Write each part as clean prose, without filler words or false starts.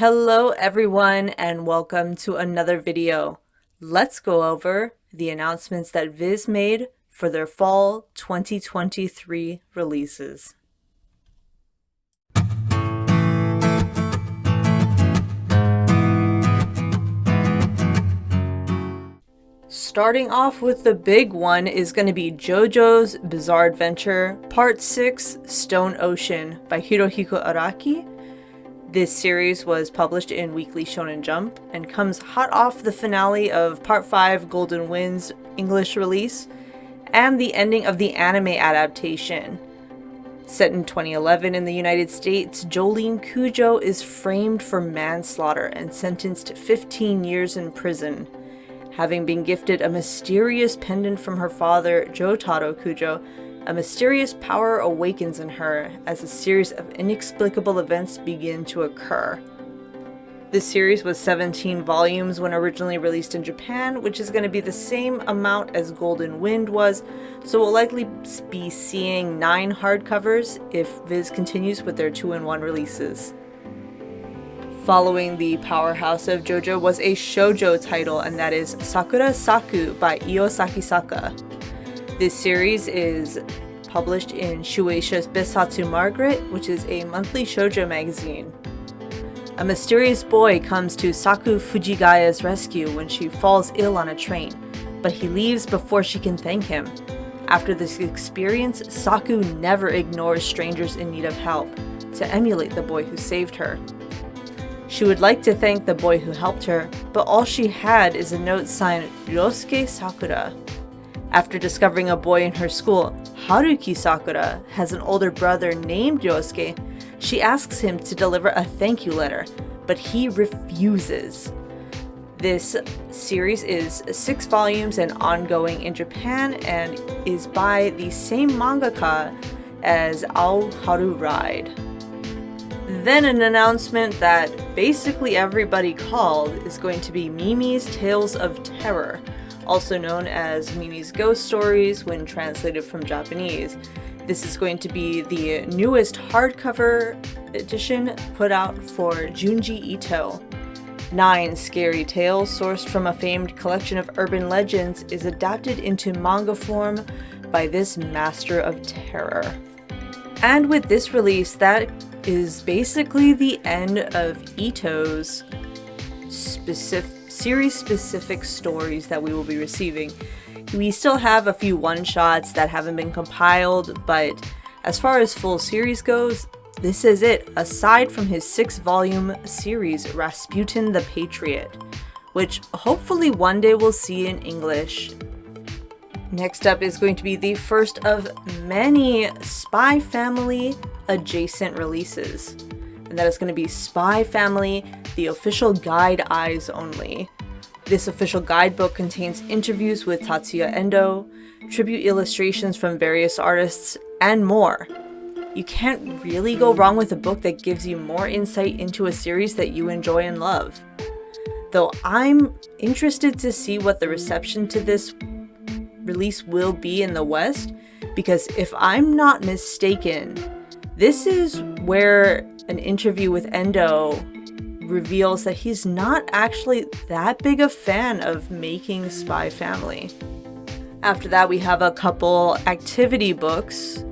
Hello everyone and welcome to another video. Let's go over the announcements that VIZ made for their fall 2023 releases. Starting off with the big one is going to be JoJo's Bizarre Adventure Part 6 Stone Ocean by Hirohiko Araki. This series was published in Weekly Shonen Jump and comes hot off the finale of Part 5 Golden Wind's English release and the ending of the anime adaptation. Set in 2011 in the United States, Jolene Kujo is framed for manslaughter and sentenced to 15 years in prison. Having been gifted a mysterious pendant from her father, Jotaro Kujo, a mysterious power awakens in her as a series of inexplicable events begin to occur. This series was 17 volumes when originally released in Japan, which is going to be the same amount as Golden Wind was, so we'll likely be seeing 9 hardcovers if VIZ continues with their 2-in-1 releases. Following the powerhouse of JoJo was a shoujo title, and that is Sakura Saku by Io Sakisaka. This series is published in Shueisha's Besatsu Margaret, which is a monthly shoujo magazine. A mysterious boy comes to Saku Fujigaya's rescue when she falls ill on a train, but he leaves before she can thank him. After this experience, Saku never ignores strangers in need of help, to emulate the boy who saved her. She would like to thank the boy who helped her, but all she had is a note signed Ryosuke Sakura. After discovering a boy in her school, Haruki Sakura, has an older brother named Ryosuke, she asks him to deliver a thank you letter, but he refuses. This series is 6 volumes and ongoing in Japan and is by the same mangaka as Ao Haru Ride. Then an announcement that basically everybody called is going to be Mimi's Tales of Terror, also known as Mimi's Ghost Stories when translated from Japanese. This is going to be the newest hardcover edition put out for Junji Ito. 9 scary tales sourced from a famed collection of urban legends is adapted into manga form by this master of terror. And with this release, that is basically the end of Ito's series-specific stories that we will be receiving. We still have a few one-shots that haven't been compiled, but as far as full series goes, this is it, aside from his 6-volume series, Rasputin the Patriot, which hopefully one day we'll see in English. Next up is going to be the first of many Spy Family adjacent releases, and that is going to be Spy Family, the official guide eyes only. This official guidebook contains interviews with Tatsuya Endo, tribute illustrations from various artists, and more. You can't really go wrong with a book that gives you more insight into a series that you enjoy and love. Though I'm interested to see what the reception to this release will be in the West, because if I'm not mistaken, this is where an interview with Endo reveals that he's not actually that big a fan of making Spy Family. After that, we have a couple activity books.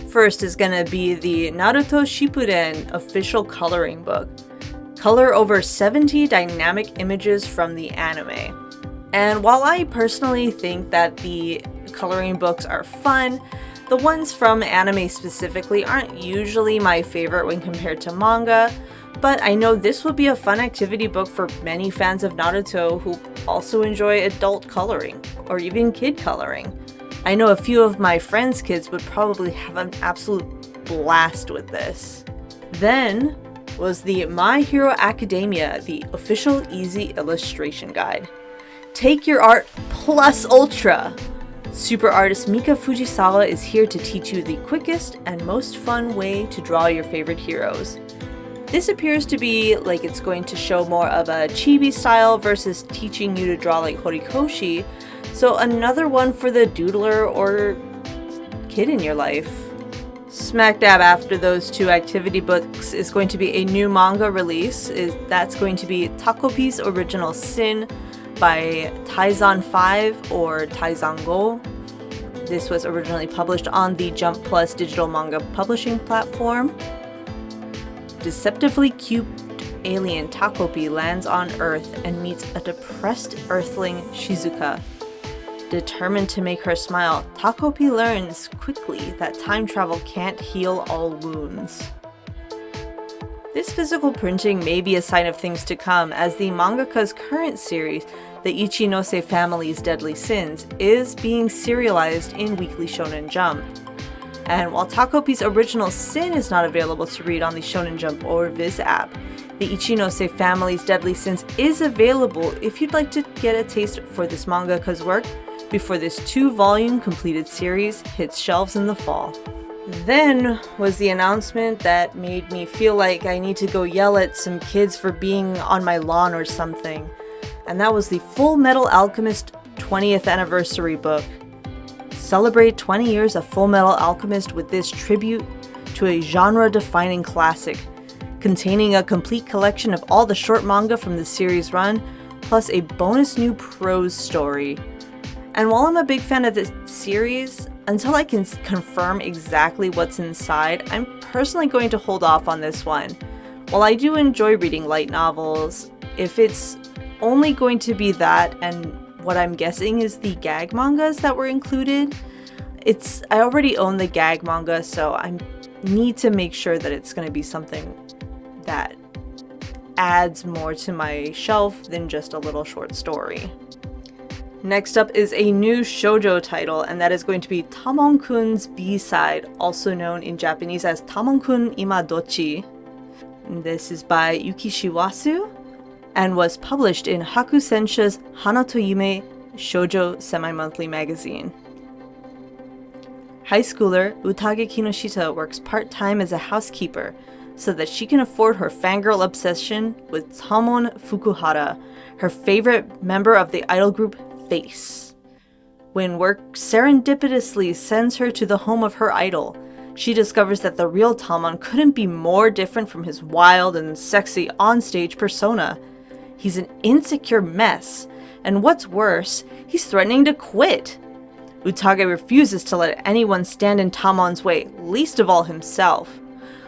First is going to be the Naruto Shippuden official coloring book. Color over 70 dynamic images from the anime. And while I personally think that the coloring books are fun, the ones from anime specifically aren't usually my favorite when compared to manga, but I know this will be a fun activity book for many fans of Naruto who also enjoy adult coloring, or even kid coloring. I know a few of my friends' kids would probably have an absolute blast with this. Then was the My Hero Academia, the official easy illustration guide. Take your art plus ultra! Super artist Mika Fujisawa is here to teach you the quickest and most fun way to draw your favorite heroes. This appears to be like it's going to show more of a chibi style versus teaching you to draw like Horikoshi, so another one for the doodler or kid in your life. Smack dab after those two activity books is going to be a new manga release. That's going to be Takopi's Original Sin by Taizan 5 or Taizan Go. This was originally published on the Jump Plus digital manga publishing platform. Deceptively cute alien Takopi lands on Earth and meets a depressed Earthling Shizuka. Determined to make her smile, Takopi learns quickly that time travel can't heal all wounds. This physical printing may be a sign of things to come, as the mangaka's current series, the Ichinose Family's Deadly Sins, is being serialized in Weekly Shonen Jump. And while Takopi's Original Sin is not available to read on the Shonen Jump or VIZ app, the Ichinose Family's Deadly Sins is available if you'd like to get a taste for this mangaka's work before this 2-volume completed series hits shelves in the fall. Then was the announcement that made me feel like I need to go yell at some kids for being on my lawn or something. And that was the Full Metal Alchemist 20th anniversary book. Celebrate 20 years of Full Metal Alchemist with this tribute to a genre-defining classic, containing a complete collection of all the short manga from the series run, plus a bonus new prose story. And while I'm a big fan of this series, until I can confirm exactly what's inside, I'm personally going to hold off on this one. While I do enjoy reading light novels, if it's only going to be that and what I'm guessing is the gag mangas that were included, I already own the gag manga, so I need to make sure that it's going to be something that adds more to my shelf than just a little short story. Next up is a new shoujo title, and that is going to be Tamon-kun's B-side, also known in Japanese as Tamon-kun Ima Dochi. This is by Yuki Shiwasu and was published in Hakusensha's Hana to Yume shoujo semi-monthly magazine. High schooler Utage Kinoshita works part-time as a housekeeper so that she can afford her fangirl obsession with Tamon Fukuhara, her favorite member of the idol group VIZ. When work serendipitously sends her to the home of her idol, she discovers that the real Tamon couldn't be more different from his wild and sexy onstage persona. He's an insecure mess, and what's worse, he's threatening to quit. Utage refuses to let anyone stand in Tamon's way, least of all himself.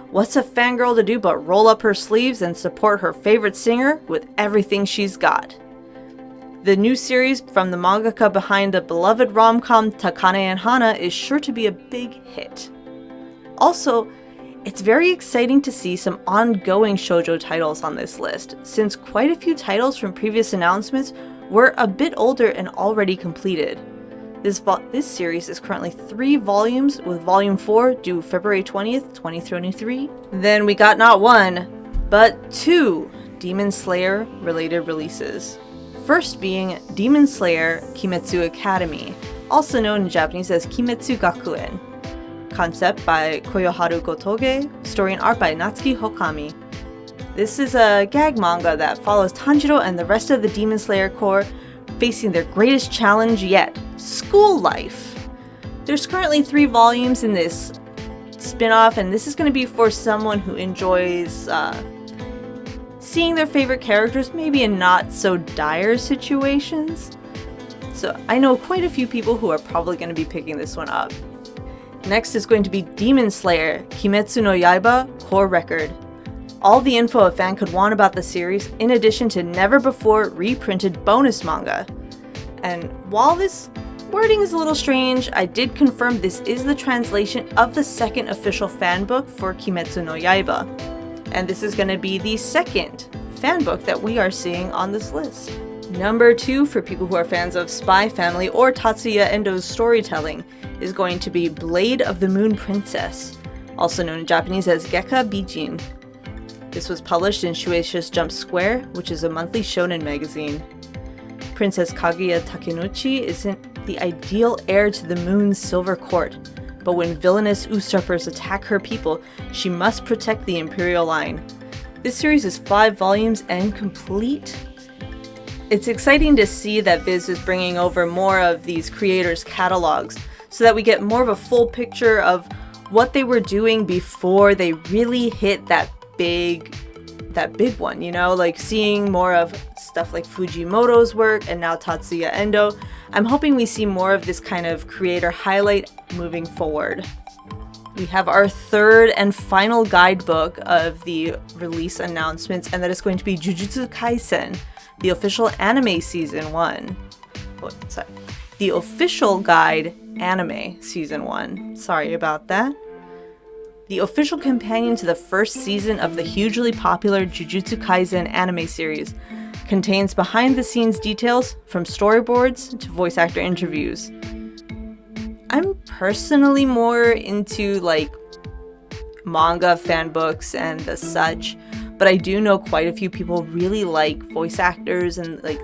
What's a fangirl to do but roll up her sleeves and support her favorite singer with everything she's got? The new series from the mangaka behind the beloved rom-com Takane and Hana is sure to be a big hit. Also, it's very exciting to see some ongoing shoujo titles on this list, since quite a few titles from previous announcements were a bit older and already completed. This series is currently 3 volumes, with volume 4 due February 20th, 2023. Then we got not 1, but 2 Demon Slayer related releases. First being Demon Slayer Kimetsu Academy, also known in Japanese as Kimetsu Gakuen. Concept by Koyoharu Gotoge, story and art by Natsuki Hokami. This is a gag manga that follows Tanjiro and the rest of the Demon Slayer Corps facing their greatest challenge yet, school life. There's currently 3 volumes in this spin-off, and this is going to be for someone who enjoys seeing their favorite characters maybe in not so dire situations. So I know quite a few people who are probably going to be picking this one up. Next is going to be Demon Slayer Kimetsu no Yaiba Core Record. All the info a fan could want about the series, in addition to never before reprinted bonus manga. And while this wording is a little strange, I did confirm this is the translation of the second official fan book for Kimetsu no Yaiba. And this is going to be the second fan book that we are seeing on this list. Number 2, for people who are fans of Spy Family or Tatsuya Endo's storytelling, is going to be Blade of the Moon Princess, also known in Japanese as Gekka Bijin. This was published in Shueisha's Jump Square, which is a monthly shonen magazine. Princess Kaguya Takenouchi isn't the ideal heir to the moon's silver court, but when villainous usurpers attack her people, she must protect the imperial line. This series is 5 volumes and complete. It's exciting to see that VIZ is bringing over more of these creators' catalogs, so that we get more of a full picture of what they were doing before they really hit that big one, you know, like seeing more of stuff like Fujimoto's work and now Tatsuya Endo. I'm hoping we see more of this kind of creator highlight moving forward. We have our third and final guidebook of the release announcements, and that is going to be Jujutsu Kaisen, the official anime season 1. The official guide anime season 1. Sorry about that. The official companion to the first season of the hugely popular Jujutsu Kaisen anime series contains behind-the-scenes details from storyboards to voice actor interviews. I'm personally more into like manga fan books and the such, but I do know quite a few people really like voice actors and like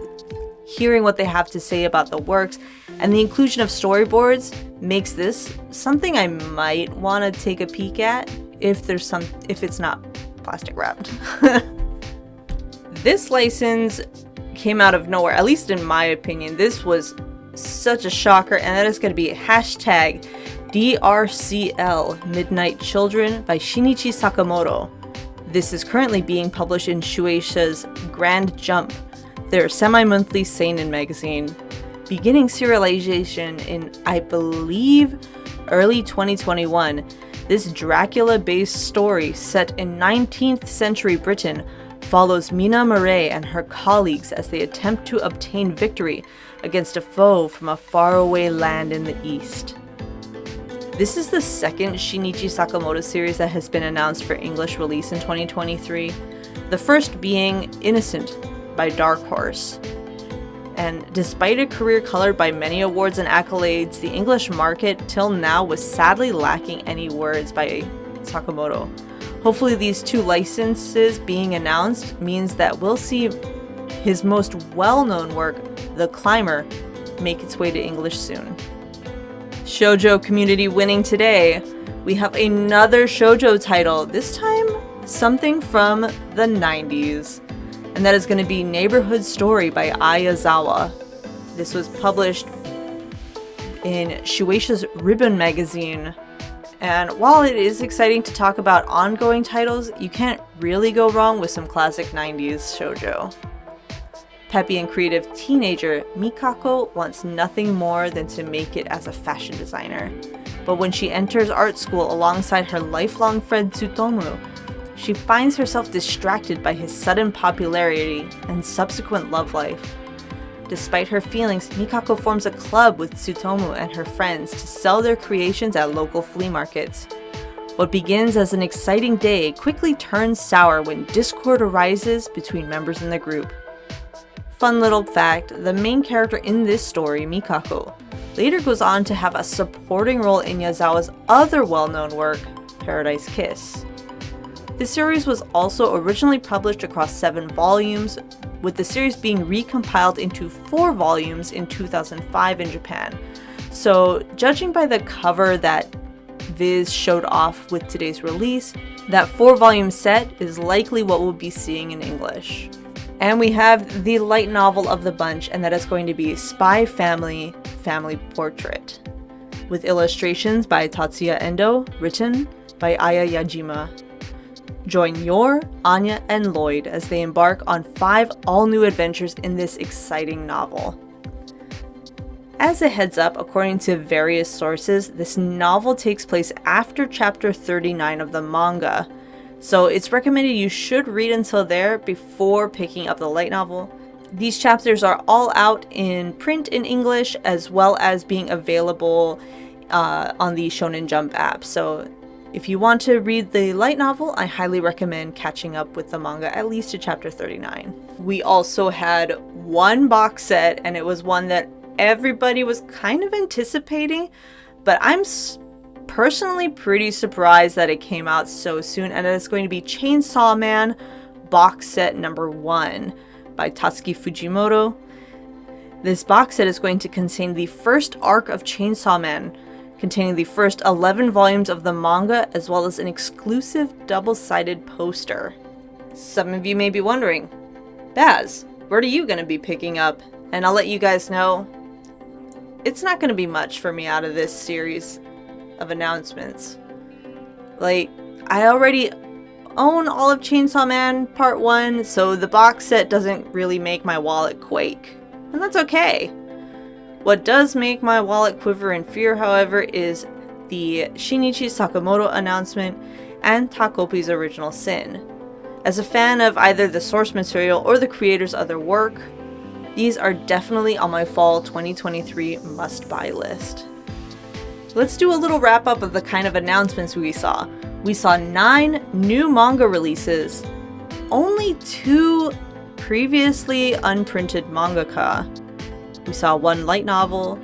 hearing what they have to say about the works, and the inclusion of storyboards makes this something I might want to take a peek at if it's not plastic wrapped. This license came out of nowhere, at least in my opinion. This was such a shocker, and that is going to be hashtag DRCL Midnight Children by Shinichi Sakamoto. This is currently being published in Shueisha's Grand Jump, their semi-monthly seinen magazine, beginning serialization in, I believe, early 2021. This Dracula-based story set in 19th century Britain follows Mina Murray and her colleagues as they attempt to obtain victory against a foe from a faraway land in the east. This is the second Shinichi Sakamoto series that has been announced for English release in 2023, the first being Innocent by Dark Horse. And despite a career colored by many awards and accolades, the English market till now was sadly lacking any words by Sakamoto. Hopefully these two licenses being announced means that we'll see his most well-known work, The Climber, make its way to English soon. Shoujo community winning today, we have another shoujo title, this time something from the 90s. And that is going to be Neighborhood Story by Ayazawa. This was published in Shueisha's Ribbon magazine. And while it is exciting to talk about ongoing titles, you can't really go wrong with some classic 90s shoujo. Peppy and creative teenager Mikako wants nothing more than to make it as a fashion designer. But when she enters art school alongside her lifelong friend Tsutomu, she finds herself distracted by his sudden popularity and subsequent love life. Despite her feelings, Mikako forms a club with Tsutomu and her friends to sell their creations at local flea markets. What begins as an exciting day quickly turns sour when discord arises between members in the group. Fun little fact, the main character in this story, Mikako, later goes on to have a supporting role in Yazawa's other well-known work, Paradise Kiss. This series was also originally published across 7 volumes, with the series being recompiled into 4 volumes in 2005 in Japan. So, judging by the cover that VIZ showed off with today's release, that 4-volume set is likely what we'll be seeing in English. And we have the light novel of the bunch, and that is going to be Spy Family Family Portrait, with illustrations by Tatsuya Endo, written by Aya Yajima. Join Yor, Anya, and Lloyd as they embark on 5 all-new adventures in this exciting novel. As a heads up, according to various sources, this novel takes place after chapter 39 of the manga, so it's recommended you should read until there before picking up the light novel. These chapters are all out in print in English, as well as being available on the Shonen Jump app, so if you want to read the light novel, I highly recommend catching up with the manga at least to chapter 39. We also had one box set, and it was one that everybody was kind of anticipating, but I'm personally pretty surprised that it came out so soon, and it's going to be Chainsaw Man box set number 1 by Tatsuki Fujimoto. This box set is going to contain the first arc of Chainsaw Man, containing the first 11 volumes of the manga, as well as an exclusive double-sided poster. Some of you may be wondering, Baz, what are you going to be picking up? And I'll let you guys know, it's not going to be much for me out of this series of announcements. Like, I already own all of Chainsaw Man Part 1, so the box set doesn't really make my wallet quake. And that's okay. What does make my wallet quiver in fear, however, is the Shinichi Sakamoto announcement and Takopi's Original Sin. As a fan of either the source material or the creator's other work, these are definitely on my fall 2023 must-buy list. Let's do a little wrap-up of the kind of announcements we saw. We saw 9 new manga releases, only 2 previously unprinted mangaka. We saw 1 light novel,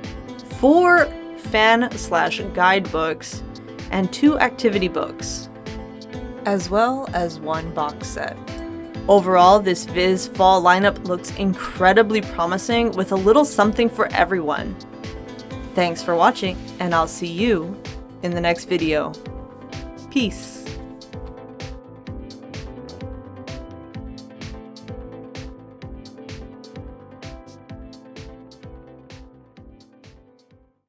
4 fan/guidebooks, and 2 activity books, as well as 1 box set. Overall, this VIZ fall lineup looks incredibly promising with a little something for everyone. Thanks for watching, and I'll see you in the next video. Peace.